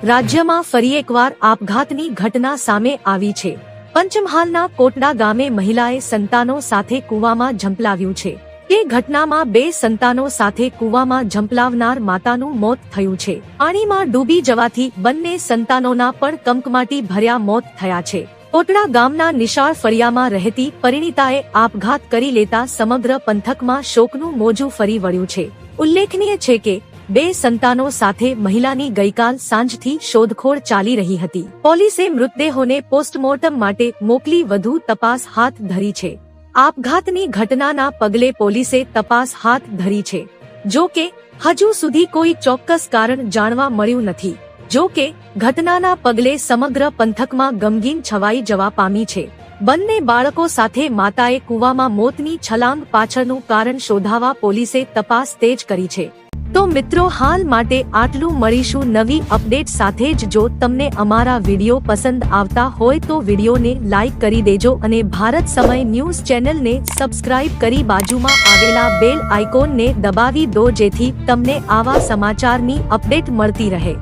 રાજ્યમાં ફરી એકવાર આપઘાતની ઘટના સામે આવી છે। પંચમહાલના કોટડા ગામે મહિલાએ સંતાનો સાથે કૂવામાં ઝંપલાવ્યું છે। તે ઘટનામાં 2 સંતાનો સાથે કૂવામાં ઝંપલાવનાર માતાનું મોત થયું છે। પાણીમાં ડૂબી જવાથી બંને સંતાનોના પણ કમકમાટી ભર્યા મોત થયા છે। કોટડા ગામના નિશાળ ફળિયામાં રહેતી પરિણીતાએ આપઘાત કરી લેતા સમગ્ર પંથકમાં શોકનું મોજું ફરી વળ્યું છે। ઉલ્લેખનીય છે કે 2 સંતાનો સાથે મહિલાની ગઈકાલ સાંજથી શોધખોળ ચાલી રહી હતી। પોલીસે મૃતદેહોને પોસ્ટમોર્ટમ માટે મોકલી વધુ તપાસ હાથ ધરી છે। આપઘાતની ઘટનાના પગલે પોલીસે તપાસ હાથ ધરી છે। જો કે હજુ સુધી કોઈ ચોક્કસ કારણ જાણવા મળ્યું નથી। જો કે ઘટનાના પગલે સમગ્ર પંથકમાં ગમગીન છવાઈ જવા પામી છે। બંને બાળકો સાથે માતાએ કૂવામાં મોતની છલાંગ પાછળનું કારણ શોધાવા પોલીસે તપાસ તેજ કરી છે। તો મિત્રો હાલ માટે આટલું। મળીશું નવી અપડેટ સાથે જ। જો તમને અમારા વિડીયો પસંદ આવતા હોય તો વિડીયોને લાઈક કરી દેજો અને ભારત સમય ન્યૂઝ ચેનલને સબસ્ક્રાઇબ કરી બાજુમાં આવેલા બેલ આઇકોનને દબાવી દો, જેથી તમને આવા સમાચારની અપડેટ મળતી રહે।